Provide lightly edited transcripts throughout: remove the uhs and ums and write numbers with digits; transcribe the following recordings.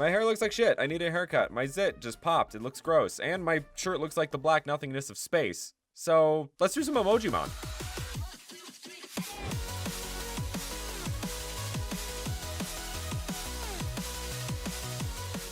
My hair looks like shit. I need a haircut. My zit just popped. It looks gross. And my shirt looks like the black nothingness of space. So let's do some Emojimon.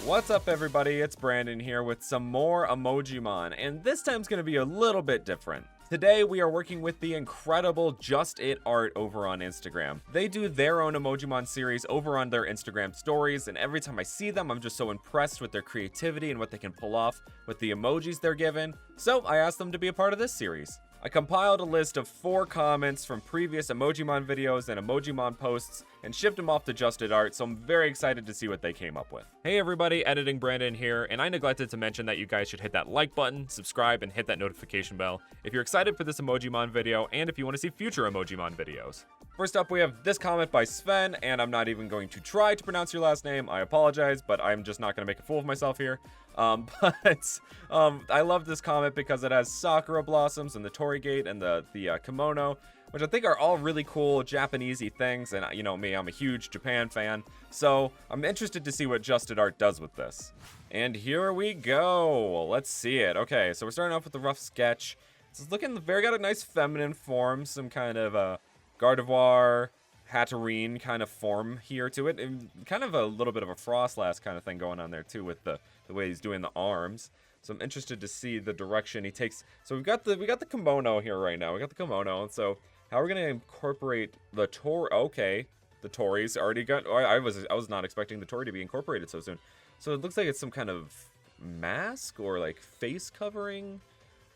What's up, everybody? It's Brandon here with some more Emojimon, and this time's gonna be a little bit different. Today we are working with the incredible justit.art over on Instagram. They do their own Emojimon series over on their Instagram stories, and every time I see them, I'm just so impressed with their creativity and what they can pull off with the emojis they're given. So I asked them to be a part of this series. I compiled a list of 4 comments from previous Emojimon videos and Emojimon posts and shipped them off to justit.art, so I'm very excited to see what they came up with. Hey everybody, Editing Brandon here, and I neglected to mention that you guys should hit that like button, subscribe, and hit that notification bell if you're excited for this Emojimon video and if you want to see future Emojimon videos. First up, we have this comment by Sven, and I'm not even going to try to pronounce your last name. I apologize, but I'm just not going to make a fool of myself here. I love this comment because it has Sakura blossoms and the Torii Gate and the kimono, which I think are all really cool Japanesey things. And you know me, I'm a huge Japan fan, so I'm interested to see what justit.art does with this. And here we go. Let's see it. Okay, so we're starting off with the rough sketch. It's looking got a nice feminine form, some kind of Gardevoir, Hatterene kind of form here to it, and kind of a little bit of a Frostlass kind of thing going on there too with the way he's doing the arms. So I'm interested to see the direction he takes. So we got the kimono here right now. We got the kimono, and so how we're gonna incorporate the Torii? Okay, the Torii's already got. I was not expecting the Torii to be incorporated so soon. So it looks like it's some kind of mask or like face covering,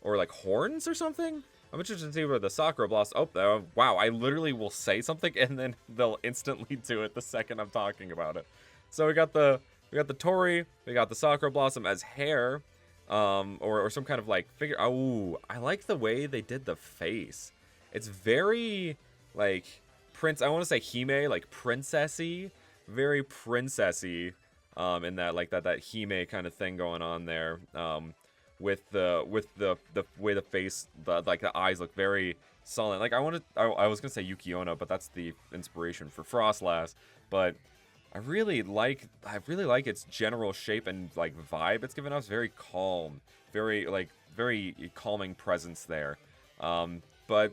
or like horns or something. I'm interested to see where the Sakura blossom. Oh, wow! I literally will say something and then they'll instantly do it the second I'm talking about it. So we got the Torii, we got the Sakura blossom as hair, or some kind of like figure. Oh, I like the way they did the face. It's very like I want to say Hime, like princessy, very princessy, in that like that Hime kind of thing going on there. With the way the face, like the eyes look very solid. Like I was gonna say Yuki-onna, but that's the inspiration for Frostlass. But I really like its general shape and like vibe it's given us. Very calm, very calming presence there. But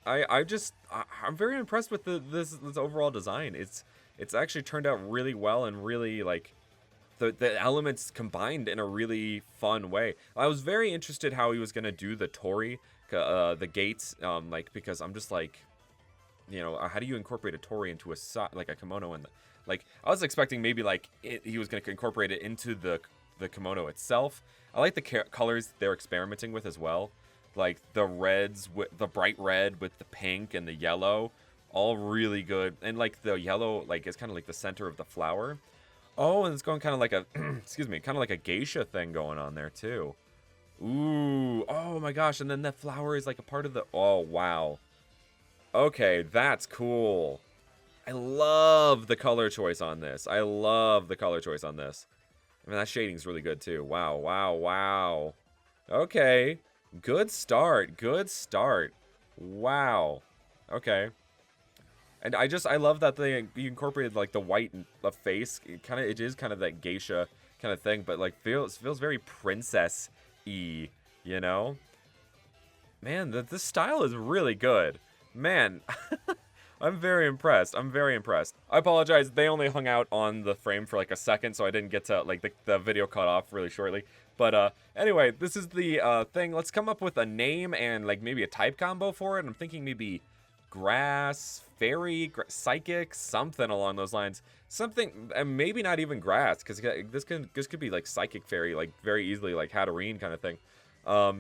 I'm very impressed with this overall design. It's actually turned out really well and really like. The elements combined in a really fun way. I was very interested how he was gonna do the Torii, the gates, like because I'm just like, you know, how do you incorporate a Torii into like a kimono? And like I was expecting maybe like he was gonna incorporate it into the kimono itself. I like the colors they're experimenting with as well, like the reds with the bright red with the pink and the yellow, all really good. And like the yellow, like it's kind of like the center of the flower. Oh, and it's going kind of like a, excuse me, kind of like a geisha thing going on there too. Ooh, oh my gosh, and then that flower is like a part of the, oh wow. Okay, that's cool. I love the color choice on this. I love the color choice on this. I mean, that shading's really good too. Wow, wow, wow. Okay, good start, good start. Wow, okay. And I love that they incorporated like the white face. It is kind of that geisha kind of thing, but like feels very princess-y, you know? Man, this style is really good. Man, I'm very impressed. I'm very impressed. I apologize. They only hung out on the frame for like a second, so I didn't get to like the video cut off really shortly. But anyway, this is the thing. Let's come up with a name and like maybe a type combo for it. I'm thinking maybe grass, fairy, psychic, something along those lines. Something, and maybe not even grass, because this could be like psychic fairy, like very easily, like Hatterene kind of thing.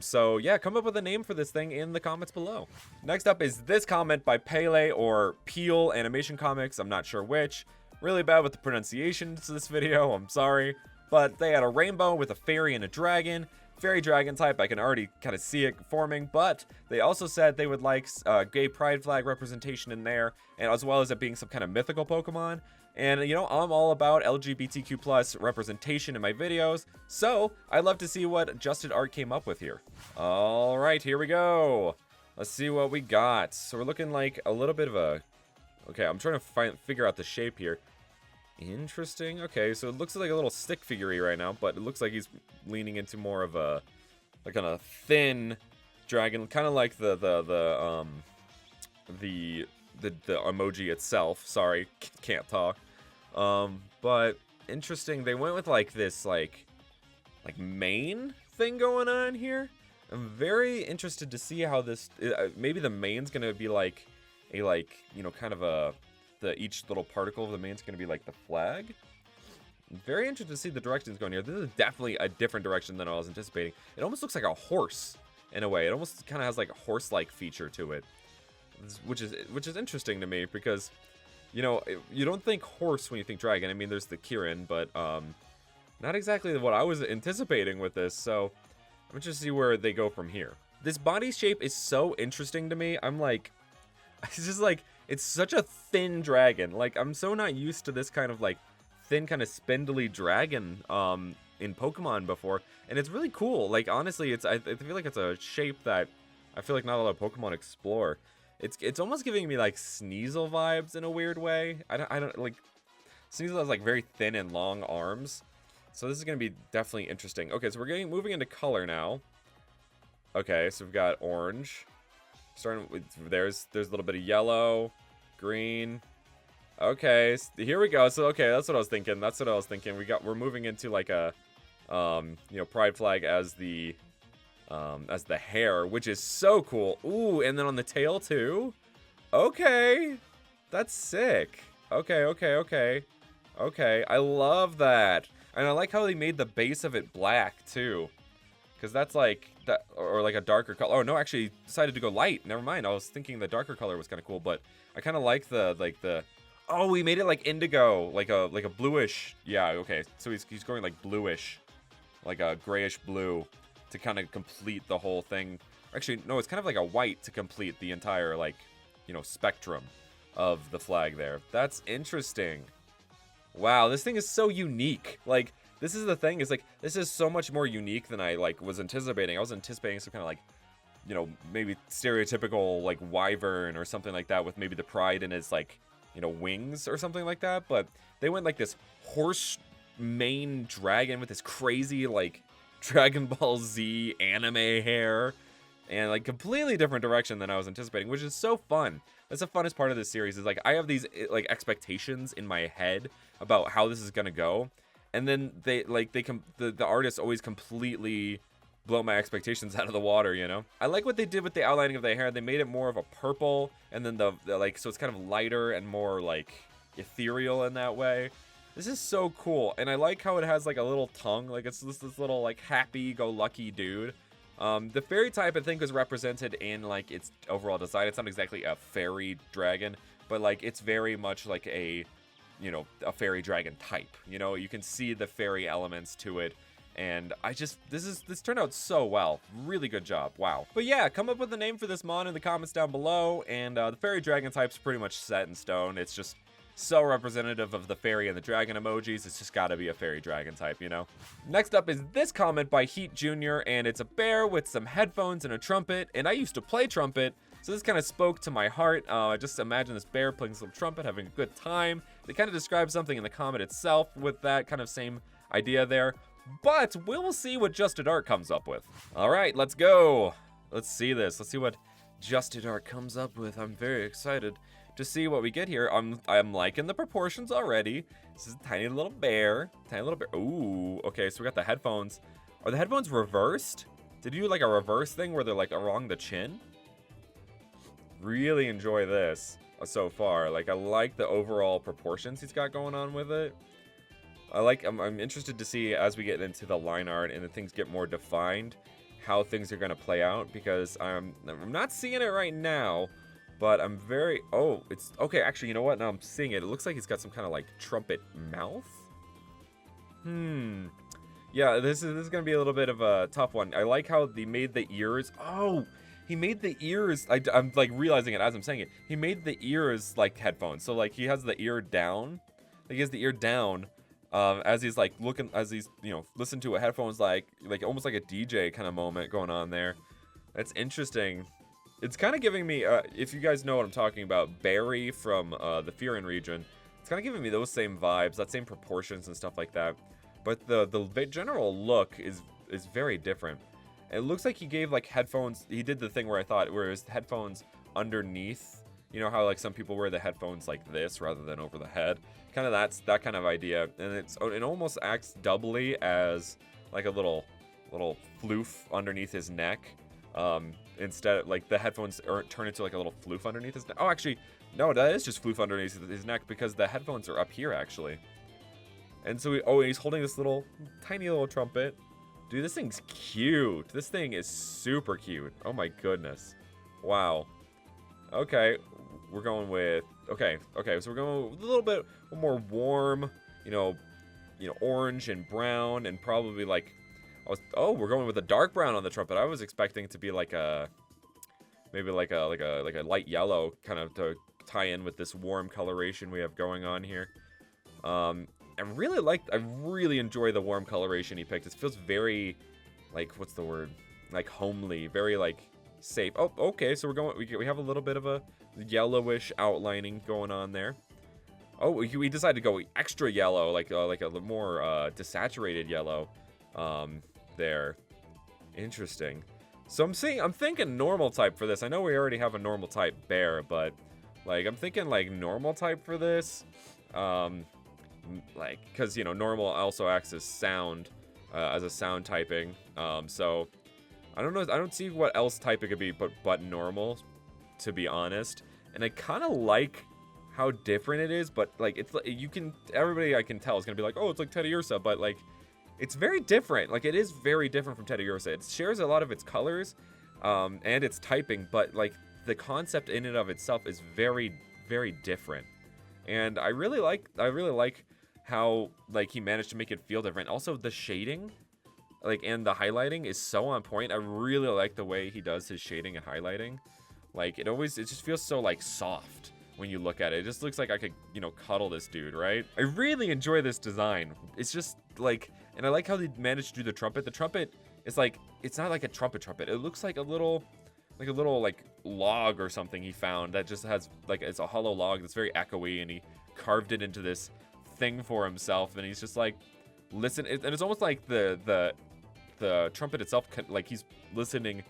So yeah, come up with a name for this thing in the comments below. Next up is this comment by Pele or Peel Animation Comics. I'm not sure which. Really bad with the pronunciations of this video. I'm sorry, but they had a rainbow with a fairy and a dragon. Fairy dragon type, I can already kind of see it forming, but they also said they would like gay pride flag representation in there, and as well as it being some kind of mythical Pokemon. And you know, I'm all about LGBTQ plus representation in my videos, so I'd love to see what justit.art came up with here. All right, here we go. Let's see what we got. So we're looking like a little bit of a, okay, I'm trying to figure out the shape here. Interesting. Okay, so it looks like a little stick figure right now, but it looks like he's leaning into more of a, like on a thin dragon, kind of like the emoji itself. Sorry, can't talk. But interesting. They went with like this like mane thing going on here. I'm very interested to see how this. Maybe the mane's gonna be like a kind of a each little particle of the mane's gonna be like the flag. I'm very interested to see the directions going here. This is definitely a different direction than I was anticipating. It almost looks like a horse in a way. It almost kind of has like a horse-like feature to it, which is interesting to me because, you know, you don't think horse when you think dragon. I mean, there's the Kirin, but not exactly what I was anticipating with this. So I'm interested to see where they go from here. This body shape is so interesting to me. I'm like, it's just like, it's such a thin dragon. Like, I'm so not used to this kind of like thin, kind of spindly dragon in Pokemon before, and it's really cool. Like, honestly, I feel like it's a shape that I feel like not a lot of Pokemon explore. It's almost giving me like Sneasel vibes in a weird way. I don't like, Sneasel has like very thin and long arms, so this is gonna be definitely interesting. Okay, so we're moving into color now. Okay, so we've got orange. Starting with there's a little bit of yellow, green. Okay, so here we go. So okay, that's what I was thinking. We're moving into like a pride flag as the hair, which is so cool. Ooh, and then on the tail too. Okay, that's sick. Okay. I love that, and I like how they made the base of it black too. Because that's like that, or like a darker color. Oh no, actually decided to go light. Never mind. I was thinking the darker color was kind of cool, but I kind of like the. Oh, we made it like indigo, like a bluish. Yeah, okay. So he's going like bluish, like a grayish blue, to kind of complete the whole thing. Actually, no, it's kind of like a white to complete the entire spectrum of the flag there. That's interesting. Wow, this thing is so unique. Like, this is the thing, is like, this is so much more unique than I was anticipating. I was anticipating some kind of maybe stereotypical like wyvern or something like that with maybe the pride in his wings or something like that. But they went like this horse mane dragon with this crazy like Dragon Ball Z anime hair, and like completely different direction than I was anticipating, which is so fun. That's the funnest part of this series, is like I have these like expectations in my head about how this is gonna go, and then the artists always completely blow my expectations out of the water, you know? I like what they did with the outlining of the hair. They made it more of a purple, and then so it's kind of lighter and more like ethereal in that way. This is so cool, and I like how it has like a little tongue, like it's this little like happy-go-lucky dude. The fairy type I think is represented in like its overall design. It's not exactly a fairy dragon, but like it's very much like a fairy dragon type. You can see the fairy elements to it. And this turned out so well. Really good job. Wow. But yeah, come up with a name for this mon in the comments down below. And the fairy dragon type's pretty much set in stone. It's just so representative of the fairy and the dragon emojis. It's just gotta be a fairy dragon type, you know? Next up is this comment by Heat Jr. And it's a bear with some headphones and a trumpet. And I used to play trumpet, so this kind of spoke to my heart. I just imagine this bear playing some trumpet, having a good time. They kind of describe something in the comment itself with that kind of same idea there. But we'll see what justit.art comes up with. All right, let's go. Let's see this. Let's see what justit.art comes up with. I'm very excited to see what we get here. I'm liking the proportions already. This is a tiny little bear. Ooh, okay, so we got the headphones. Are the headphones reversed? Did you do like a reverse thing where they're like along the chin? Really enjoy this so far. Like, I like the overall proportions he's got going on with it. I'm interested to see as we get into the line art and the things get more defined, how things are going to play out, because I'm not seeing it right now, but I'm very, it's, okay, actually, you know what, now I'm seeing it. It looks like he's got some kind of like trumpet mouth. Yeah, this is going to be a little bit of a tough one. I like how they made the ears. Oh, he made the ears, I'm like realizing it as I'm saying it. He made the ears like headphones. So like he has the ear down, like he has the ear down. As he's like looking, as he's listen to a headphones, like almost like a DJ kind of moment going on there. That's interesting. It's kind of giving me, if you guys know what I'm talking about, Barry from the Furin region. It's kind of giving me those same vibes, that same proportions and stuff like that. But the general look is very different. It looks like he gave like headphones. He did the thing where I thought where his headphones underneath. You know how like some people wear the headphones like this rather than over the head. Kind of that kind of idea, and it almost acts doubly as like a little floof underneath his neck. Instead, like the headphones turn into like a little floof underneath his neck. Oh, actually, no, that is just floof underneath his neck because the headphones are up here actually. And so he's holding this little tiny little trumpet. Dude, this thing's cute. This thing is super cute. Oh my goodness. Wow. Okay, we're going with okay. So we're going with a little bit more warm, you know, orange and brown, and probably like we're going with a dark brown on the trumpet. I was expecting it to be like a maybe like a light yellow kind of to tie in with this warm coloration we have going on here. I really enjoy the warm coloration he picked. It feels very, like, what's the word? Like homely, very like safe. Oh, okay. So we have a little bit of a yellowish outlining going on there. Oh, we decided to go extra yellow, like a more desaturated yellow. There. Interesting. So I'm thinking normal type for this. I know we already have a normal type bear, but like I'm thinking like normal type for this. Like, because normal also acts as sound, as a sound typing. So I don't know. I don't see what else type it could be, but normal, to be honest. And I kind of like how different it is, but like everybody I can tell is gonna be like, oh, it's like Teddiursa, but like it's very different. Like it is very different from Teddiursa. It shares a lot of its colors, and its typing, but like the concept in and of itself is very, very different. And I really like how like he managed to make it feel different. Also the shading, like, and the highlighting is so on point. I really like the way he does his shading and highlighting. Like it just feels so like soft when you look at it. It just looks like I could, cuddle this dude, right? I really enjoy this design. It's just like, and I like how they managed to do the trumpet. The trumpet is like, it's not like a trumpet. It looks like a little log or something he found that just has like, it's a hollow log that's very echoey, and he carved it into this thing for himself, and he's just like listen, and it's almost like the trumpet itself, like he's listening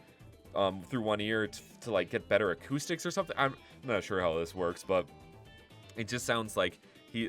through one ear to like get better acoustics or something. I'm not sure how this works, but it just sounds like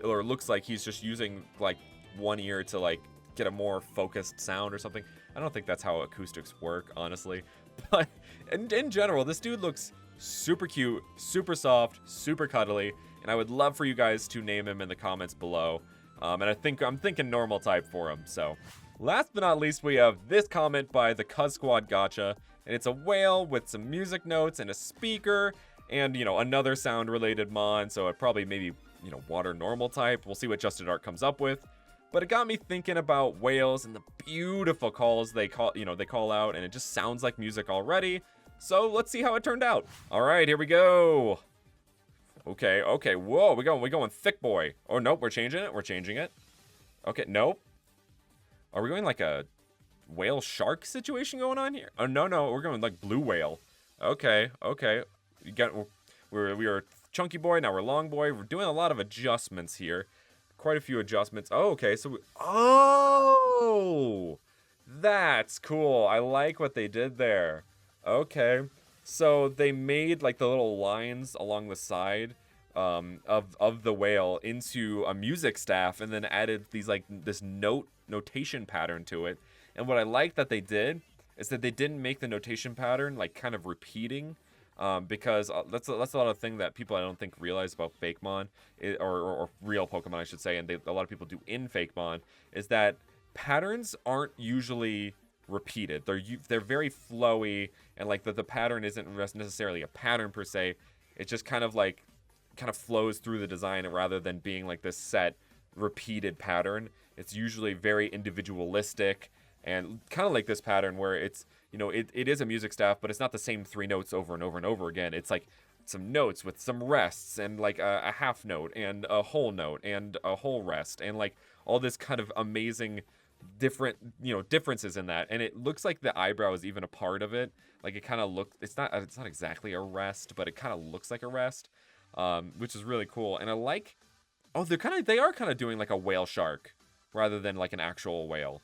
looks like he's just using like one ear to like get a more focused sound or something. I don't think that's how acoustics work, honestly. But in general, this dude looks super cute, super soft, super cuddly, and I would love for you guys to name him in the comments below. And I'm thinking normal type for him. So last but not least, we have this comment by the Cuz Squad Gotcha, and it's a whale with some music notes and a speaker and another sound related mon. So it probably maybe water normal type. We'll see what justit.art comes up with. But it got me thinking about whales and the beautiful calls they call out, and it just sounds like music already. So let's see how it turned out. All right, here we go. Okay. Whoa, we're going thick boy. Oh nope, we're changing it. Okay, nope. Are we going like a whale shark situation going on here? Oh no, we're going like blue whale. Okay. We were chunky boy, now we're long boy. We're doing a lot of adjustments here. Quite a few adjustments. Oh, okay. So that's cool. I like what they did there. Okay. So they made like the little lines along the side of the whale into a music staff, and then added these like this notation pattern to it. And what I like that they did is that they didn't make the notation pattern like kind of repeating. Because that's a lot of thing that people I don't think realize about Fakemon, or real Pokemon, I should say, and a lot of people do in Fakemon, is that patterns aren't usually repeated. They're very flowy, and like the pattern isn't necessarily a pattern per se. It just kind of flows through the design rather than being like this set repeated pattern. It's usually very individualistic, and kind of like this pattern where it's it is a music staff, but it's not the same 3 notes over and over and over again. It's like some notes with some rests, and like a half note and a whole note and a whole rest, and like all this kind of amazing differences in that. And it looks like the eyebrow is even a part of it. Like it kind of it's not exactly a rest, but it kind of looks like a rest, which is really cool. And I like Oh, they are kind of doing like a whale shark rather than like an actual whale.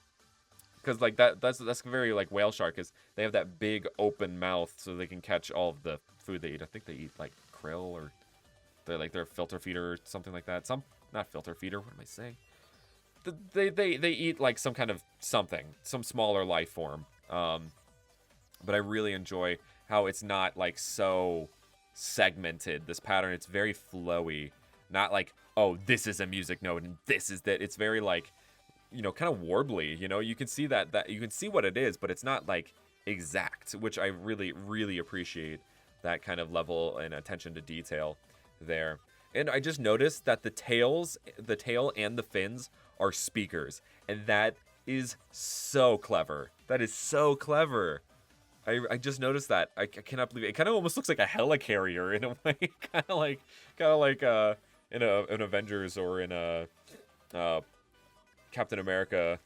Because like that's very like whale shark, is they have that big open mouth so they can catch all of the food they eat. I think they eat like krill, or they're like their filter feeder or something like that. Not filter feeder. What am I saying? They eat like some kind of some smaller life form. But I really enjoy how it's not like so segmented, this pattern. It's very flowy, not like, oh, this is a music note and this is that. It's very like, you know, kind of warbly, you know. You can see that you can see what it is, but it's not like exact, which I really appreciate, that kind of level and attention to detail there. And I just noticed that the tail and the fins are speakers, and that is so clever. That is so clever. I just noticed that. I cannot believe it. It kind of almost looks like a helicarrier in a way, kind of like in an Avengers or in a Captain America,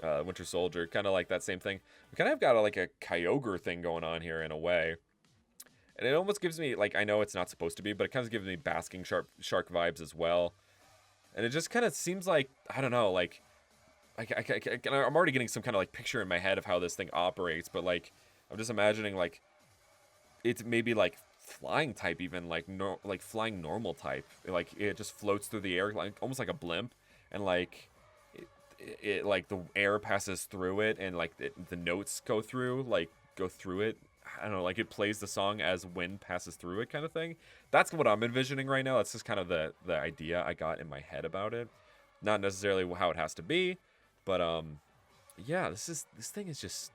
Winter Soldier, kind of like that same thing. We kind of got like a Kyogre thing going on here in a way. And it almost gives me, like, I know it's not supposed to be, but it kind of gives me basking shark vibes as well. And it just kind of seems like, I don't know, like, I'm already getting some kind of, like, picture in my head of how this thing operates. But, like, I'm just imagining, like, it's maybe, like, flying type even, like, flying normal type. Like, it just floats through the air, like, almost like a blimp. And, like, it like, the air passes through it, and, like, the notes go through it. I don't know, like it plays the song as wind passes through it, kind of thing. That's what I'm envisioning right now. That's just kind of the idea I got in my head about it. Not necessarily how it has to be, but yeah, this thing is just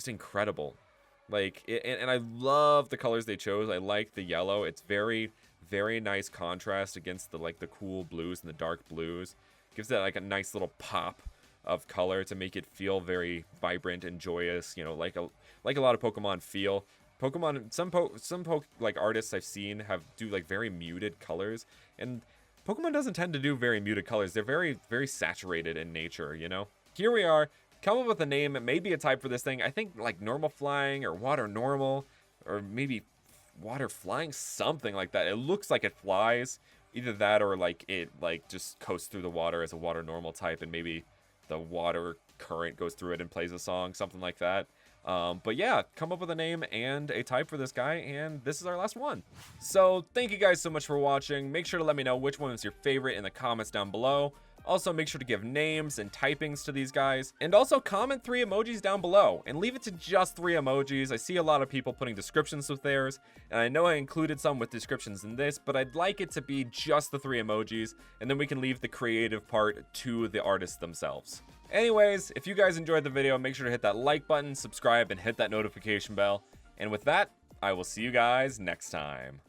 incredible. Like and I love the colors they chose. I like the yellow. It's very nice contrast against the cool blues and the dark blues. Gives that like a nice little pop of color to make it feel very vibrant and joyous, you know, like a lot of Pokemon feel. Some artists I've seen do like very muted colors, and Pokemon doesn't tend to do very muted colors. They're very saturated in nature, you know. Here we are, come up with a name, maybe a type for this thing. I think like normal flying or water normal, or maybe water flying, something like that. It looks like it flies, either that or like it like just coasts through the water as a water normal type, and maybe the water current goes through it and plays a song, something like that. But yeah, come up with a name and a type for this guy, and this is our last one. So thank you guys so much for watching. Make sure to let me know which one was your favorite in the comments down below. Also, make sure to give names and typings to these guys, and also comment 3 emojis down below, and leave it to just 3 emojis. I see a lot of people putting descriptions with theirs, and I know I included some with descriptions in this, but I'd like it to be just the 3 emojis, and then we can leave the creative part to the artists themselves. Anyways, if you guys enjoyed the video, make sure to hit that like button, subscribe, and hit that notification bell. And with that, I will see you guys next time.